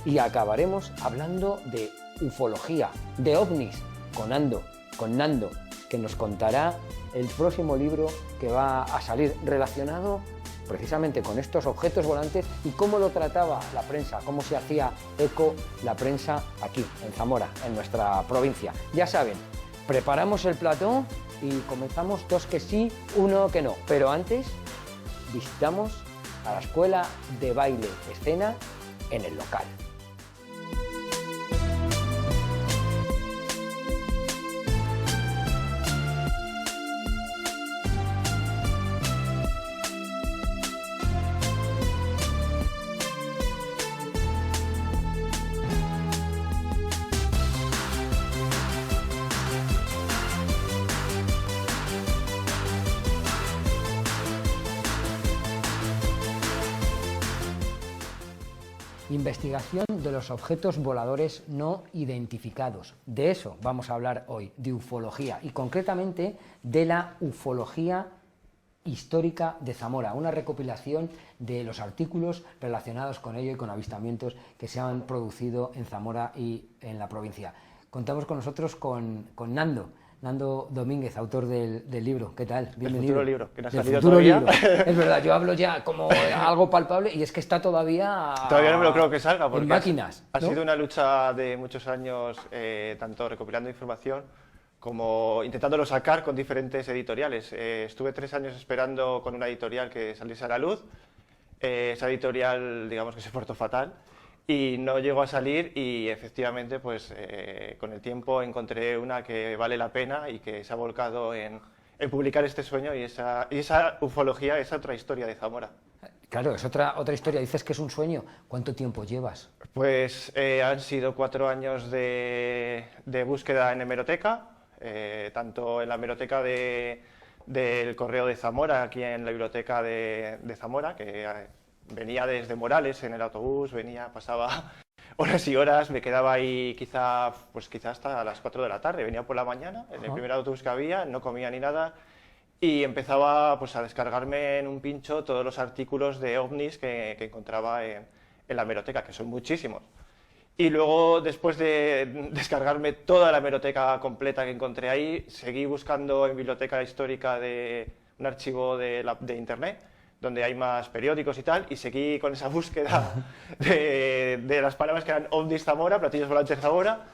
y acabaremos hablando de ufología, de ovnis, con Nando, que nos contará el próximo libro que va a salir relacionado precisamente con estos objetos volantes y cómo lo trataba la prensa, cómo se hacía eco la prensa aquí, en Zamora, en nuestra provincia. Ya saben, preparamos el plató y comenzamos, dos que sí, uno que no. Pero antes, visitamos a la Escuela de Baile Escena en el local. Investigación de los objetos voladores no identificados. De eso vamos a hablar hoy, de ufología y concretamente de la ufología histórica de Zamora, una recopilación de los artículos relacionados con ello y con avistamientos que se han producido en Zamora y en la provincia. Contamos con nosotros con Nando Domínguez, autor del libro. ¿Qué tal? Bienvenido. El futuro libro, que no ha salido todavía. Libro. Es verdad, yo hablo ya como algo palpable y es que está todavía... Todavía no me lo creo que salga, porque en máquinas, ha ¿no? sido una lucha de muchos años, tanto recopilando información como intentándolo sacar con diferentes editoriales. Estuve 3 años esperando con una editorial que saliese a la luz. Esa editorial, digamos que se portó fatal y no llegó a salir, y efectivamente pues con el tiempo encontré una que vale la pena y que se ha volcado en publicar este sueño y esa ufología, esa otra historia de Zamora. Claro, es otra historia. Dices que es un sueño. ¿Cuánto tiempo llevas? Pues han sido 4 años de búsqueda en hemeroteca, tanto en la hemeroteca del Correo de Zamora, aquí en la biblioteca de Zamora, que venía desde Morales en el autobús, pasaba horas y horas, me quedaba ahí quizá hasta las 4 de la tarde, venía por la mañana, en el primer autobús que había, no comía ni nada, y empezaba pues a descargarme en un pincho todos los artículos de ovnis que encontraba en la hemeroteca, que son muchísimos. Y luego, después de descargarme toda la hemeroteca completa que encontré ahí, seguí buscando en biblioteca histórica un archivo de internet, donde hay más periódicos y tal, y seguí con esa búsqueda de las palabras que eran ovnis Zamora, platillos volantes Zamora,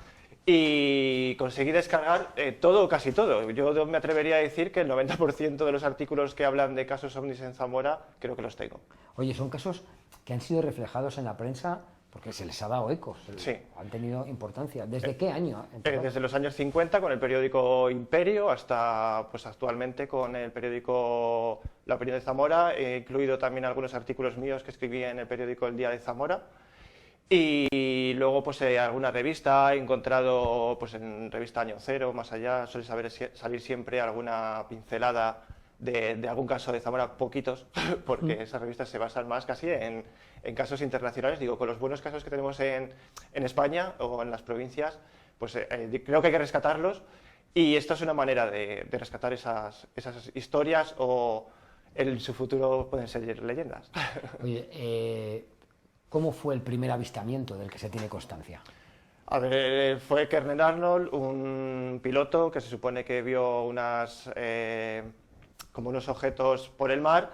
y conseguí descargar todo, casi todo. Yo me atrevería a decir que el 90% de los artículos que hablan de casos ovnis en Zamora, creo que los tengo. Oye, son casos que han sido reflejados en la prensa porque se les ha dado eco, sí. Han tenido importancia. ¿Desde qué año? Desde los años 50 con el periódico Imperio hasta pues actualmente con el periódico La Opinión de Zamora. He incluido también algunos artículos míos que escribí en el periódico El Día de Zamora. Y luego pues alguna revista, he encontrado pues en revista Año Cero, Más Allá, suele salir siempre alguna pincelada de algún caso de Zamora, poquitos, porque esas revistas se basan más casi en casos internacionales. Digo, con los buenos casos que tenemos en España o en las provincias, pues creo que hay que rescatarlos, y esta es una manera de rescatar esas historias, o en su futuro pueden ser leyendas. Oye, ¿cómo fue el primer avistamiento del que se tiene constancia? A ver, fue Kernel Arnold, un piloto que se supone que vio como unos objetos por el mar,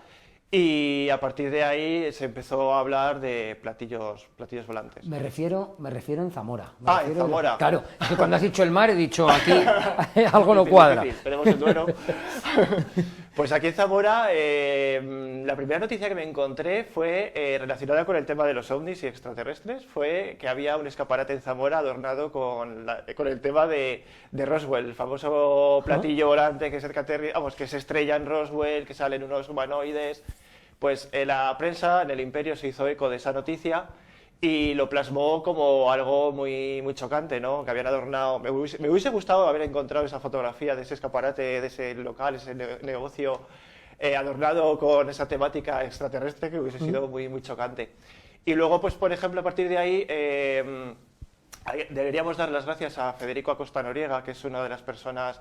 y a partir de ahí se empezó a hablar de platillos volantes. Me refiero en Zamora. En Zamora. Claro, es que cuando has dicho el mar he dicho aquí algo no cuadra. Tenemos el Duero. Pues aquí en Zamora, la primera noticia que me encontré fue relacionada con el tema de los ovnis y extraterrestres. Fue que había un escaparate en Zamora adornado con el tema de Roswell, el famoso platillo volante que se estrella en Roswell, que salen unos humanoides. Pues la prensa en el Imperio se hizo eco de esa noticia y lo plasmó como algo muy, muy chocante, ¿no? Que habían adornado. Me hubiese gustado haber encontrado esa fotografía de ese escaparate, de ese local, ese negocio adornado con esa temática extraterrestre, que hubiese sido muy, muy chocante. Y luego, pues por ejemplo, a partir de ahí deberíamos dar las gracias a Federico Acosta Noriega, que es una de las personas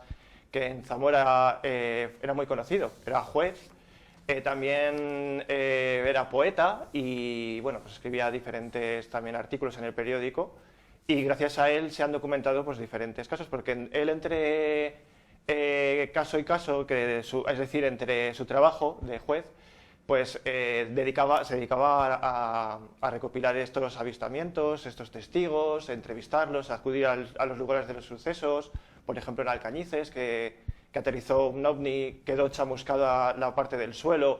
que en Zamora era muy conocido, era juez. También era poeta y bueno, pues escribía diferentes también artículos en el periódico, y gracias a él se han documentado pues diferentes casos, porque él entre caso y caso, es decir, entre su trabajo de juez, pues se dedicaba a recopilar estos avistamientos, estos testigos, entrevistarlos, acudir a los lugares de los sucesos. Por ejemplo, en Alcañices, que aterrizó un ovni, quedó chamuscada la parte del suelo,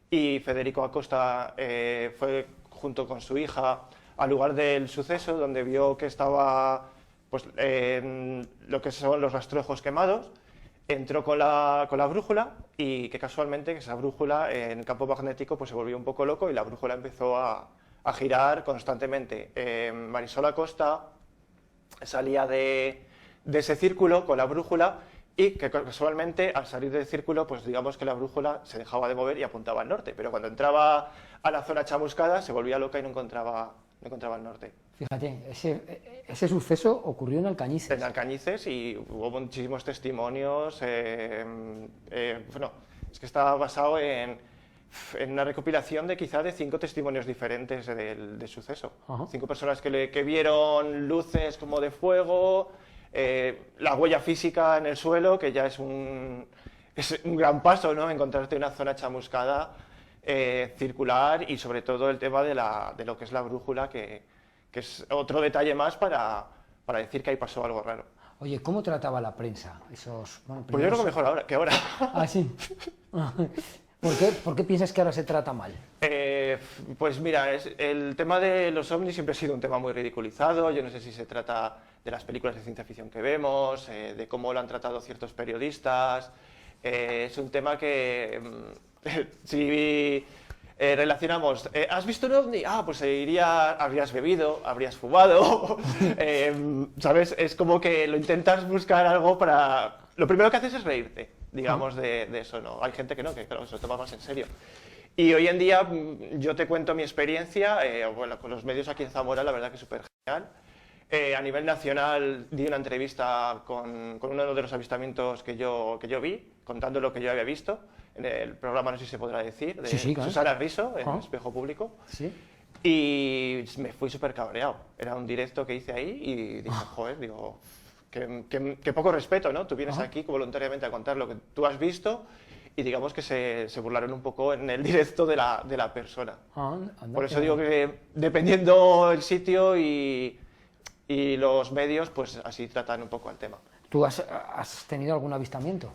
y Federico Acosta fue junto con su hija al lugar del suceso, donde vio que estaba pues, lo que son los rastrojos quemados. Entró con la brújula, y que casualmente esa brújula en el campo magnético pues se volvió un poco loco y la brújula empezó a girar constantemente. Marisol Acosta salía de ese círculo con la brújula, y que casualmente al salir del círculo pues digamos que la brújula se dejaba de mover y apuntaba al norte, pero cuando entraba a la zona chamuscada se volvía loca y no encontraba el norte. Fíjate, ese suceso ocurrió en Alcañices. En Alcañices, y hubo muchísimos testimonios. Bueno, es que está basado en una recopilación de quizá de 5 testimonios diferentes del suceso. 5 personas que vieron luces como de fuego, la huella física en el suelo, que ya es un gran paso, ¿no? Encontrarte una zona chamuscada circular, y sobre todo el tema de lo que es la brújula, que es otro detalle más para decir que ahí pasó algo raro. Oye, ¿cómo trataba la prensa esos...? Bueno, pues yo creo que mejor ahora que ahora. Ah, sí. ¿Por qué piensas que ahora se trata mal? Pues mira, el tema de los ovnis siempre ha sido un tema muy ridiculizado. Yo no sé si se trata de las películas de ciencia ficción que vemos, de cómo lo han tratado ciertos periodistas. Es un tema que si relacionamos, ¿has visto un ovni? Ah, pues habrías bebido, habrías fumado, ¿sabes? Es como que lo intentas buscar algo para... Lo primero que haces es reírte, digamos, de eso, ¿no? Hay gente que no, que claro, se lo toma más en serio. Y hoy en día yo te cuento mi experiencia, bueno, con los medios aquí en Zamora, la verdad que es súper genial. A nivel nacional di una entrevista con uno de los avistamientos que yo vi, contando lo que yo había visto, en el programa, no sé si se podrá decir, de Sí, claro. Susana Riso, en el Espejo Público. Sí. Y me fui súper cabreado. Era un directo que hice ahí y dije, joder, digo, qué poco respeto, ¿no? Tú vienes aquí voluntariamente a contar lo que tú has visto, y digamos que se burlaron un poco en el directo de la persona. Por eso digo que dependiendo el sitio y los medios, pues así tratan un poco el tema. ¿Tú has tenido algún avistamiento?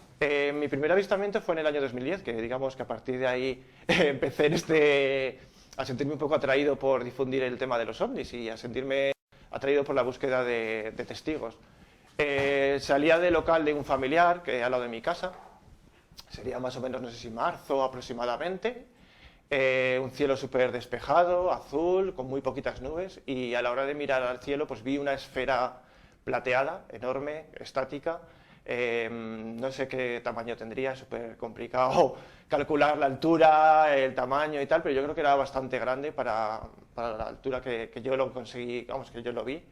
Mi primer avistamiento fue en el año 2010, que digamos que a partir de ahí empecé a sentirme un poco atraído por difundir el tema de los ovnis y a sentirme atraído por la búsqueda de testigos. Salía del local de un familiar que al lado de mi casa, sería más o menos, no sé si marzo aproximadamente, un cielo súper despejado, azul, con muy poquitas nubes, y a la hora de mirar al cielo pues vi una esfera plateada, enorme, estática. No sé qué tamaño tendría, súper complicado calcular la altura, el tamaño y tal, pero yo creo que era bastante grande para la altura que yo lo conseguí, vamos, que yo lo vi.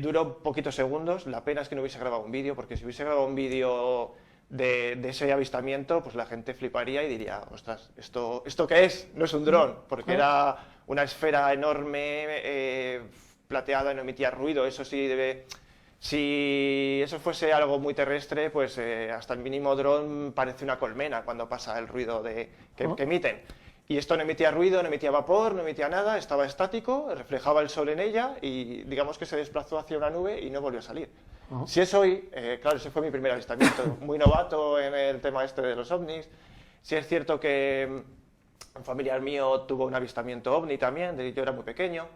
Duró poquitos segundos, la pena es que no hubiese grabado un vídeo, porque si hubiese grabado un vídeo de ese avistamiento, pues la gente fliparía y diría, ostras, ¿esto qué es? No es un dron, porque era una esfera enorme, plateada, y no emitía ruido. Eso sí si eso fuese algo muy terrestre, pues hasta el mínimo dron parece una colmena cuando pasa el ruido que emiten. Y esto no emitía ruido, no emitía vapor, no emitía nada, estaba estático, reflejaba el sol en ella y digamos que se desplazó hacia una nube y no volvió a salir. Si es hoy, claro, ese fue mi primer avistamiento, muy novato en el tema este de los ovnis. Sí es cierto que un familiar mío tuvo un avistamiento ovni también, yo era muy pequeño.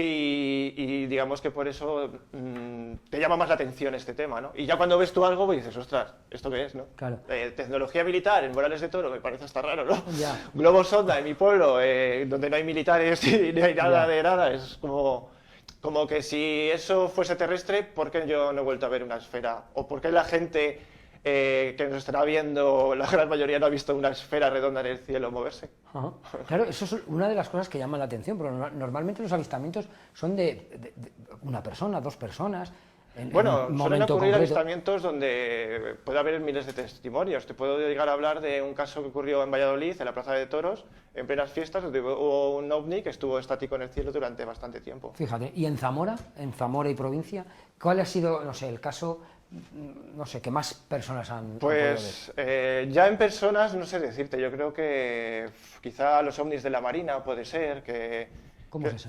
Y digamos que por eso te llama más la atención este tema, ¿no? Y ya cuando ves tú algo, pues dices, ostras, ¿esto qué es, no? Claro. Tecnología militar en Morales de Toro me parece hasta raro, ¿no? Ya. Globo sonda en mi pueblo, donde no hay militares y no hay nada de nada, es como que si eso fuese terrestre, ¿por qué yo no he vuelto a ver una esfera? ¿O por qué la gente que nos estará viendo, la gran mayoría no ha visto una esfera redonda en el cielo moverse? Claro, eso es una de las cosas que llaman la atención, pero normalmente los avistamientos son de una persona, 2 personas. Bueno, un suelen momento ocurrir concreto. avistamientos donde puede haber miles de testimonios. Te puedo llegar a hablar de un caso que ocurrió en Valladolid, en la Plaza de Toros, en plenas fiestas, donde hubo un ovni que estuvo estático en el cielo durante bastante tiempo. Fíjate, y en Zamora y provincia, ¿cuál ha sido, no sé, el caso, no sé, que más personas han podido ver? Pues ya en personas, no sé decirte, yo creo que quizá los ovnis de la Marina puede ser, ¿Cómo es eso?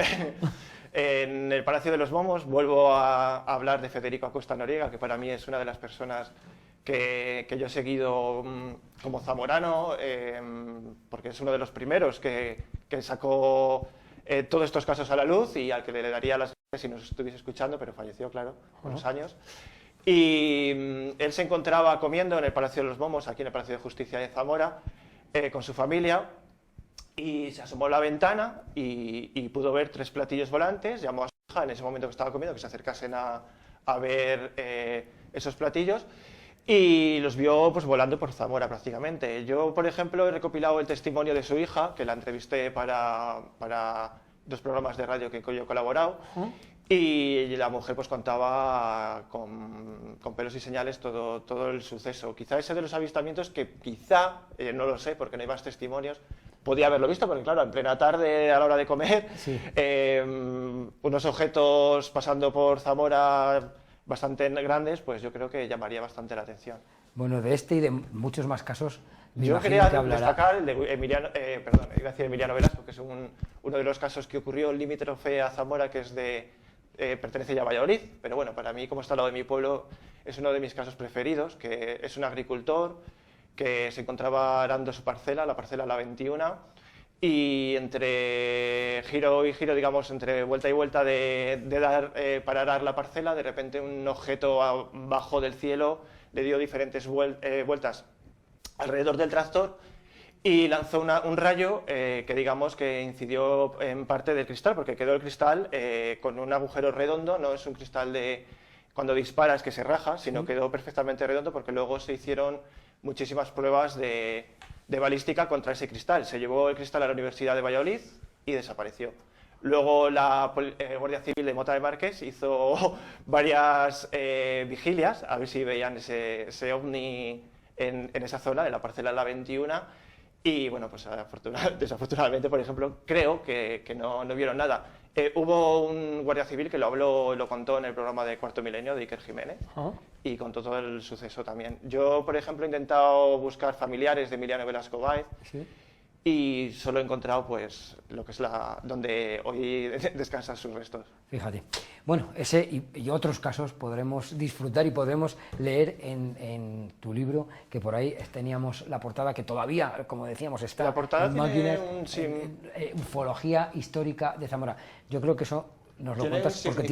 En el Palacio de los Momos vuelvo a hablar de Federico Acosta Noriega, que para mí es una de las personas que yo he seguido como zamorano, porque es uno de los primeros que sacó todos estos casos a la luz y al que le daría las gracias si nos estuviese escuchando, pero falleció, claro, con los años. Y él se encontraba comiendo en el Palacio de los Momos, aquí en el Palacio de Justicia de Zamora, con su familia, y se asomó a la ventana y pudo ver 3 platillos volantes. Llamó a su hija en ese momento que estaba comiendo que se acercasen a ver esos platillos y los vio pues volando por Zamora prácticamente. Yo, por ejemplo, he recopilado el testimonio de su hija, que la entrevisté para 2 programas de radio que yo he colaborado. Y la mujer pues contaba con pelos y señales todo el suceso. Quizá ese de los avistamientos que quizá, no lo sé porque no hay más testimonios, podía haberlo visto, porque claro, en plena tarde a la hora de comer, Sí. Unos objetos pasando por Zamora bastante grandes, pues yo creo que llamaría bastante la atención. Bueno, de este y de muchos más casos, me Yo imagino quería que hablará. destacar el de Emiliano, perdón, iba a decir Emiliano Velasco, que es uno de los casos que ocurrió limítrofe a Zamora, que es pertenece ya a Valladolid, pero bueno, para mí, como está al lado de mi pueblo, es uno de mis casos preferidos, que es un agricultor que se encontraba arando su parcela, la parcela La 21, y entre giro y giro, digamos, entre vuelta y vuelta para arar la parcela, de repente un objeto abajo del cielo le dio diferentes vueltas alrededor del tractor y lanzó un rayo que digamos que incidió en parte del cristal, porque quedó el cristal con un agujero redondo, no es un cristal de cuando disparas que se raja, sino quedó perfectamente redondo porque luego se hicieron muchísimas pruebas de balística contra ese cristal. Se llevó el cristal a la Universidad de Valladolid y desapareció. Luego la Guardia Civil de Mota de Márquez hizo varias vigilias a ver si veían ese ovni en esa zona, en la parcela La 21, y bueno, pues desafortunadamente, por ejemplo, creo que no vieron nada. Hubo un guardia civil que lo contó en el programa de Cuarto Milenio de Iker Jiménez y contó todo el suceso también. Yo, por ejemplo, he intentado buscar familiares de Emiliano Velasco Báez. ¿Sí? Y solo he encontrado pues lo que es donde hoy descansan sus restos. Fíjate. Bueno, ese y otros casos podremos disfrutar y podremos leer en tu libro, que por ahí teníamos la portada que todavía, como decíamos, está la portada en máquinas, ufología histórica de Zamora. Yo creo que eso nos lo cuentas porque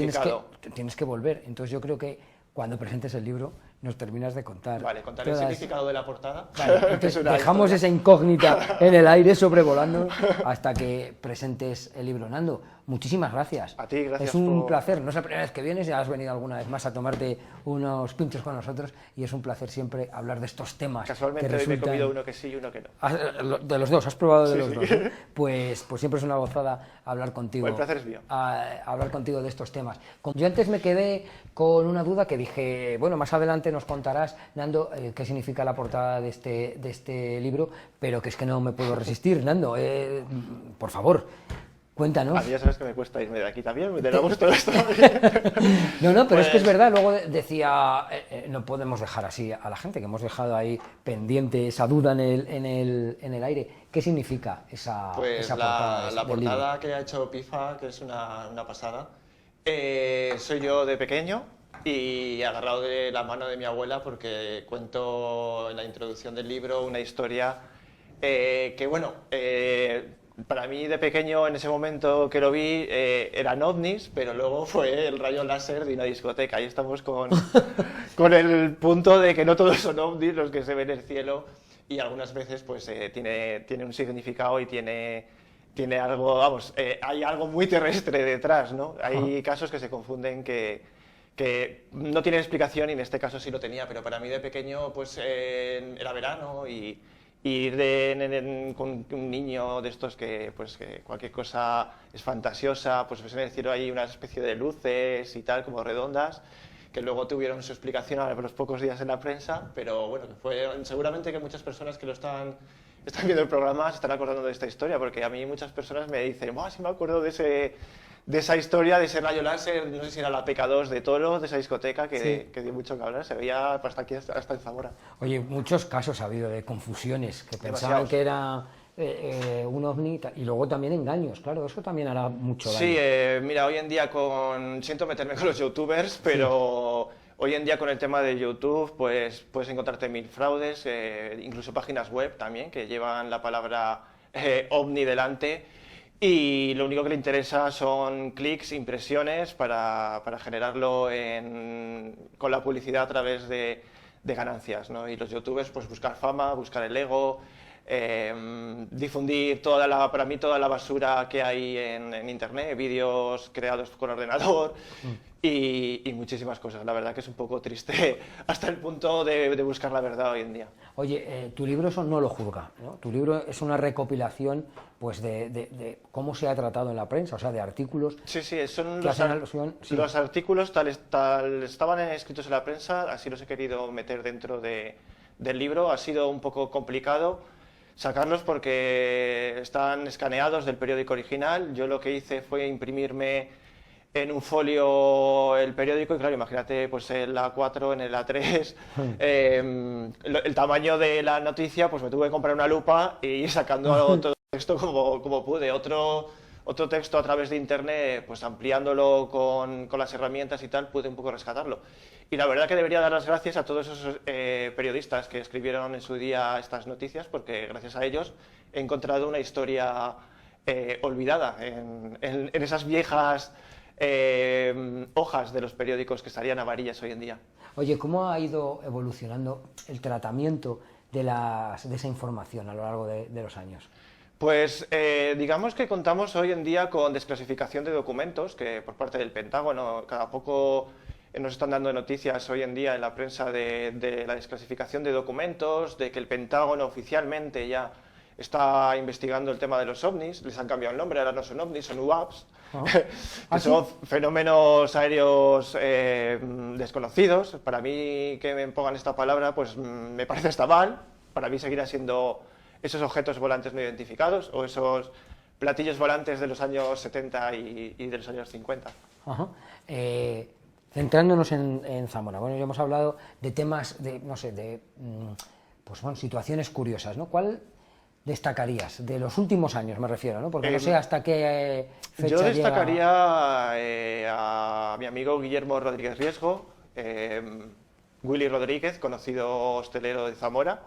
tienes que volver. Entonces yo creo que cuando presentes el libro nos terminas de contar. Vale, contar el significado de la portada. Vale, entonces dejamos esa incógnita en el aire sobrevolando hasta que presentes el libro. Nando, muchísimas gracias. A ti, gracias. Es un placer, no es la primera vez que vienes, ya has venido alguna vez más a tomarte unos pinchos con nosotros y es un placer siempre hablar de estos temas. Casualmente hoy me he comido uno que sí y uno que no. De los dos, has probado de los dos, ¿no? Pues siempre es una gozada hablar contigo. El placer es mío. Hablar contigo de estos temas. Yo antes me quedé con una duda que dije, bueno, más adelante nos contarás, Nando, qué significa la portada de este libro, pero que es que no me puedo resistir, Nando, por favor, cuéntanos. A mí ya sabes que me cuesta irme de aquí también, me tenemos todo esto. No, pero es que es verdad, luego decía, no podemos dejar así a la gente, que hemos dejado ahí pendiente esa duda en el aire. ¿Qué significa esa portada? La portada que ha hecho Pifa, que es una pasada, soy yo de pequeño, y agarrado de la mano de mi abuela porque cuento en la introducción del libro una historia que, bueno, para mí de pequeño en ese momento que lo vi eran ovnis, pero luego fue el rayo láser de una discoteca. Ahí estamos con el punto de que no todos son ovnis los que se ven en el cielo y algunas veces pues tiene un significado y tiene algo, vamos, hay algo muy terrestre detrás, ¿no? Hay casos que se confunden que no tienen explicación y en este caso sí lo tenía, pero para mí de pequeño pues era verano y ir con un niño de estos que cualquier cosa es fantasiosa, pues en el cielo hay una especie de luces y tal, como redondas, que luego tuvieron su explicación a los pocos días en la prensa, pero bueno, seguramente que muchas personas que están viendo el programa se están acordando de esta historia, porque a mí muchas personas me dicen, ¡buah, sí me acuerdo de esa historia, de ese rayo láser, no sé si era la PK2 de Toro, de esa discoteca que dio mucho que hablar, se veía hasta aquí, hasta en Zamora. Oye, muchos casos ha habido de confusiones, que pensaban que era un ovni, y luego también engaños, claro, eso también hará mucho daño. Sí, mira, hoy en día siento meterme con los youtubers, pero hoy en día con el tema de YouTube pues puedes encontrarte mil fraudes, incluso páginas web también que llevan la palabra ovni delante, y lo único que le interesa son clics, impresiones para generarlo con la publicidad a través de ganancias, ¿no? Y los youtubers pues buscar fama, buscar el ego, difundir para mí toda la basura que hay en internet, vídeos creados con ordenador y muchísimas cosas. La verdad que es un poco triste hasta el punto de buscar la verdad hoy en día. Oye, tu libro eso no lo juzga, ¿no? Tu libro es una recopilación pues de cómo se ha tratado en la prensa, o sea, de artículos. Sí, sí, son sí. Los artículos tal estaban escritos en la prensa, así los he querido meter dentro del libro. Ha sido un poco complicado sacarlos porque están escaneados del periódico original. Yo lo que hice fue imprimirme en un folio el periódico y claro, imagínate pues en la A4, en el A3, el tamaño de la noticia, pues me tuve que comprar una lupa y ir sacando todo el texto como pude. Otro texto a través de internet, pues ampliándolo con las herramientas y tal, pude un poco rescatarlo. Y la verdad que debería dar las gracias a todos esos periodistas que escribieron en su día estas noticias, porque gracias a ellos he encontrado una historia olvidada en esas viejas hojas de los periódicos que estarían amarillas hoy en día. Oye, ¿cómo ha ido evolucionando el tratamiento de esa información a lo largo de los años? Pues digamos que contamos hoy en día con desclasificación de documentos, que por parte del Pentágono cada poco nos están dando noticias hoy en día en la prensa de la desclasificación de documentos, de que el Pentágono oficialmente ya está investigando el tema de los ovnis. Les han cambiado el nombre, ahora no son ovnis, son UAPs, que son fenómenos aéreos desconocidos. Para mí que me pongan esta palabra pues me parece hasta mal. Para mí seguirá siendo esos objetos volantes no identificados o esos platillos volantes de los años 70 y de los años 50. Ajá. Centrándonos en Zamora, bueno, ya hemos hablado de temas de, no sé, pues bueno, situaciones curiosas, ¿no? ¿Cuál destacarías? De los últimos años me refiero, ¿no? Porque no sé hasta qué fecha yo destacaría llega... a mi amigo Guillermo Rodríguez Riesgo, Willy Rodríguez, conocido hostelero de Zamora,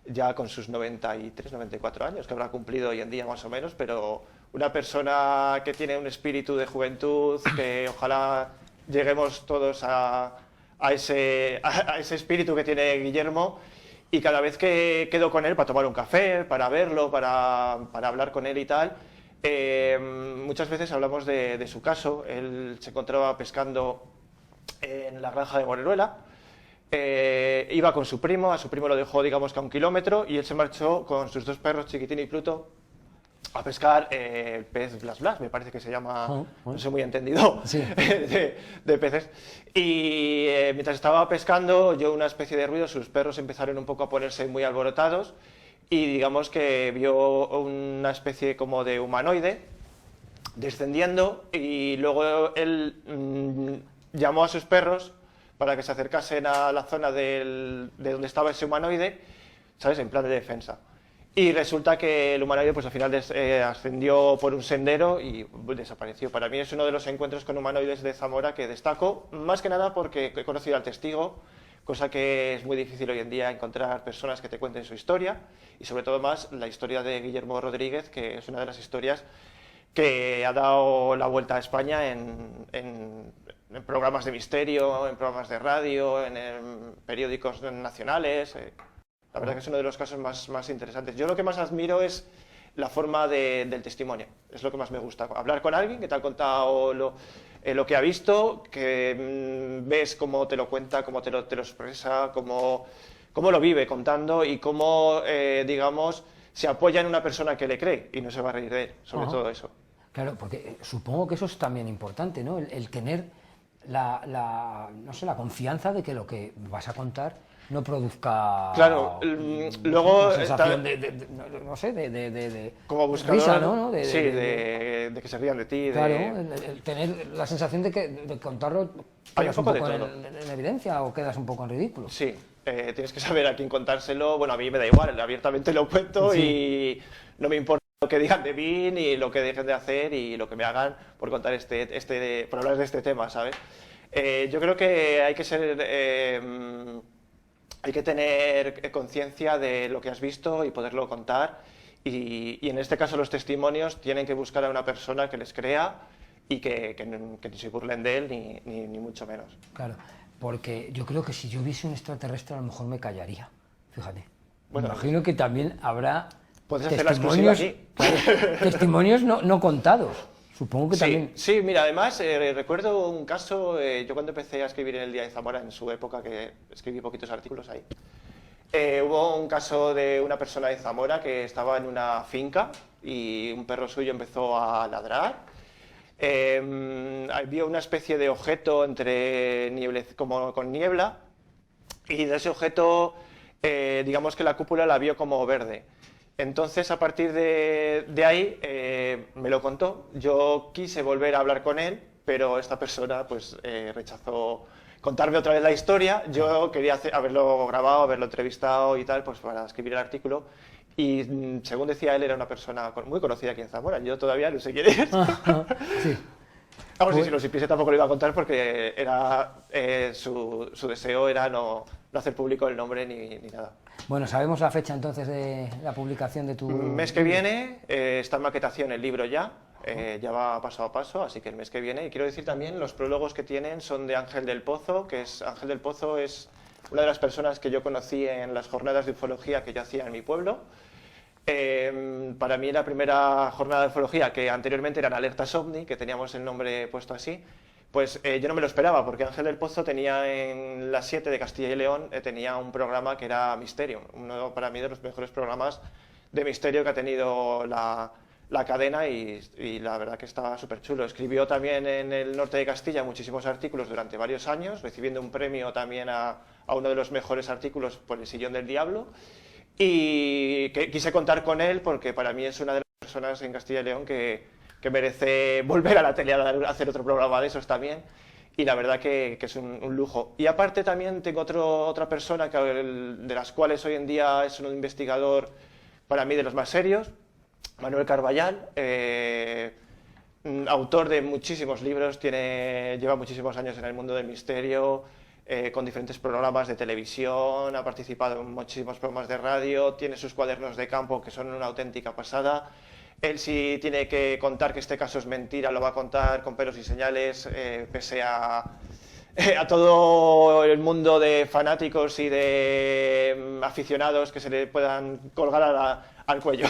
ya con sus 93, 94 años, que habrá cumplido hoy en día más o menos, pero una persona que tiene un espíritu de juventud, que ojalá lleguemos todos a ese espíritu que tiene Guillermo, y cada vez que quedo con él para tomar un café, para verlo, para hablar con él y tal, muchas veces hablamos de su caso. Él se encontraba pescando en la granja de Moreruela, iba con su primo, a su primo lo dejó digamos que a 1 kilómetro y él se marchó con sus 2 perros, Chiquitín y Pluto, a pescar el pez Blas Blas, me parece que se llama, no sé muy entendido, sí. de peces. Y mientras estaba pescando oyó una especie de ruido, sus perros empezaron un poco a ponerse muy alborotados y digamos que vio una especie como de humanoide descendiendo y luego él llamó a sus perros para que se acercasen a la zona de donde estaba ese humanoide, ¿sabes? En plan de defensa. Y resulta que el humanoide pues al final ascendió por un sendero y desapareció. Para mí es uno de los encuentros con humanoides de Zamora que destaco, más que nada porque he conocido al testigo, cosa que es muy difícil hoy en día encontrar personas que te cuenten su historia, y sobre todo más la historia de Guillermo Rodríguez, que es una de las historias que ha dado la vuelta a España en programas de misterio, en programas de radio, en periódicos nacionales. La verdad que es uno de los casos más interesantes. Yo lo que más admiro es la forma del testimonio, es lo que más me gusta. Hablar con alguien que te ha contado lo que ha visto, que ves cómo te lo cuenta, cómo te lo expresa, cómo lo vive contando y cómo, digamos, se apoya en una persona que le cree y no se va a reír de él, sobre todo eso. Claro, porque supongo que eso es también importante, ¿no? El tener no sé, la confianza de que lo que vas a contar no produzca Claro, luego una sensación no sé, de como buscador, risa, ¿no? Sí, de que se rían de ti. Claro, el tener la sensación de contarlo quedas un poco en evidencia o quedas un poco en ridículo. Sí, tienes que saber a quién contárselo. Bueno, a mí me da igual, abiertamente lo cuento y no me importa lo que digan de mí ni lo que dejen de hacer y lo que me hagan por contar por hablar de este tema, ¿sabes? Yo creo que hay que ser... hay que tener conciencia de lo que has visto y poderlo contar y en este caso los testimonios tienen que buscar a una persona que les crea y que no se burlen de él ni mucho menos. Claro, porque yo creo que si yo viese un extraterrestre a lo mejor me callaría, fíjate. Bueno, me imagino que también habrá testimonios, testimonios no contados. Supongo que también... Sí, mira, además recuerdo un caso, yo cuando empecé a escribir en el Día de Zamora, en su época, que escribí poquitos artículos ahí, hubo un caso de una persona de Zamora que estaba en una finca y un perro suyo empezó a ladrar. Había una especie de objeto como con niebla y de ese objeto, digamos que la cúpula la vio como verde. Entonces, a partir de ahí, me lo contó. Yo quise volver a hablar con él, pero esta persona pues, rechazó contarme otra vez la historia. Yo quería haberlo grabado, haberlo entrevistado y tal, pues para escribir el artículo. Y según decía él, era una persona muy conocida aquí en Zamora. Yo todavía no sé quién es. Sí. Vamos, si lo supiese tampoco lo iba a contar porque era, su deseo era no hacer público el nombre ni nada. Bueno, ¿sabemos la fecha entonces de la publicación de tu...? Mes que viene, está en maquetación el libro ya va paso a paso, así que el mes que viene. Y quiero decir también, los prólogos que tienen son de Ángel del Pozo, Ángel del Pozo es una de las personas que yo conocí en las jornadas de ufología que yo hacía en mi pueblo. Para mí la primera jornada de ufología, que anteriormente eran Alertas OVNI, que teníamos el nombre puesto así, pues yo no me lo esperaba, porque Ángel del Pozo tenía en las 7 de Castilla y León, tenía un programa que era Misterio, uno para mí de los mejores programas de misterio que ha tenido la cadena y la verdad que estaba súper chulo. Escribió también en el norte de Castilla muchísimos artículos durante varios años, recibiendo un premio también a uno de los mejores artículos por El Sillón del Diablo. Y quise contar con él porque para mí es una de las personas en Castilla y León que merece volver a la tele a hacer otro programa de esos también. Y la verdad que es un lujo. Y aparte también tengo otra persona de las cuales hoy en día es un investigador para mí de los más serios, Manuel Carballal, autor de muchísimos libros, lleva muchísimos años en el mundo del misterio, con diferentes programas de televisión, ha participado en muchísimos programas de radio, tiene sus cuadernos de campo que son una auténtica pasada. Él si tiene que contar que este caso es mentira, lo va a contar con pelos y señales, pese a todo el mundo de fanáticos y de aficionados que se le puedan colgar al cuello.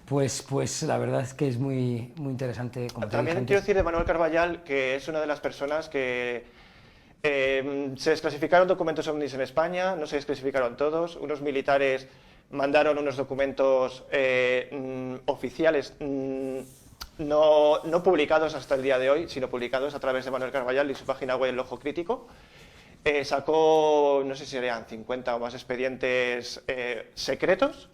Pues la verdad es que es muy interesante. También quiero decir de Manuel Carballal que es una de las personas que se desclasificaron documentos OVNIs en España, no se desclasificaron todos, unos militares mandaron unos documentos oficiales no publicados hasta el día de hoy, sino publicados a través de Manuel Carballal y su página web El Ojo Crítico. Sacó, no sé si serían 50 o más expedientes secretos,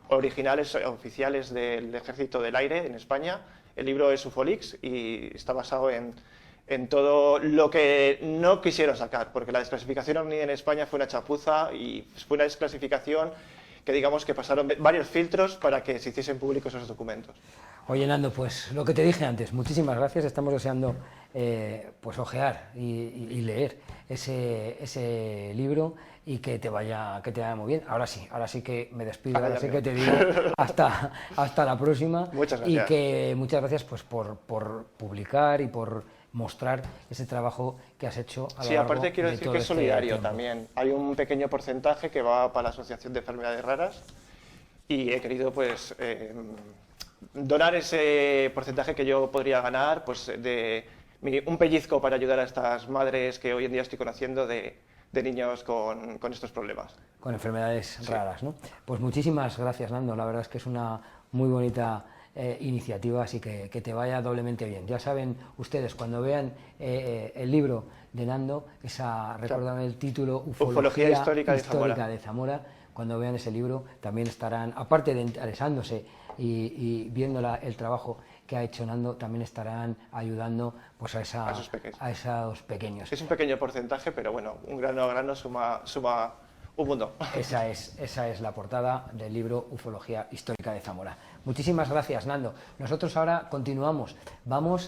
originales, oficiales del Ejército del Aire en España. El libro es Ufolix y está basado en todo lo que no quisieron sacar, porque la desclasificación OVNI en España fue una chapuza y fue una desclasificación que digamos que pasaron varios filtros para que se hiciesen públicos esos documentos. Oye, Nando, pues lo que te dije antes, muchísimas gracias, estamos deseando pues ojear y leer ese libro y que te vaya muy bien. Ahora sí que me despido, ahora sí que te digo hasta la próxima. Muchas gracias. Y que muchas gracias pues por publicar y por mostrar ese trabajo que has hecho a lo largo. Sí, aparte quiero de decir todo que es solidario tiempo. También. Hay un pequeño porcentaje que va para la Asociación de Enfermedades Raras y he querido pues donar ese porcentaje que yo podría ganar, pues un pellizco para ayudar a estas madres que hoy en día estoy conociendo de niños con estos problemas. Con enfermedades raras, ¿no? Pues muchísimas gracias, Nando, la verdad es que es una muy bonita iniciativas y que te vaya doblemente bien. Ya saben ustedes, cuando vean el libro de Nando, recuérdame el título, Ufología Histórica de Zamora. Cuando vean ese libro también estarán, aparte de interesándose y viendo el trabajo que ha hecho Nando, también estarán ayudando pues a esos pequeños. Es un pequeño porcentaje, pero bueno, un grano a grano suma un mundo. Esa es la portada del libro Ufología Histórica de Zamora. Muchísimas gracias, Nando. Nosotros ahora continuamos. Vamos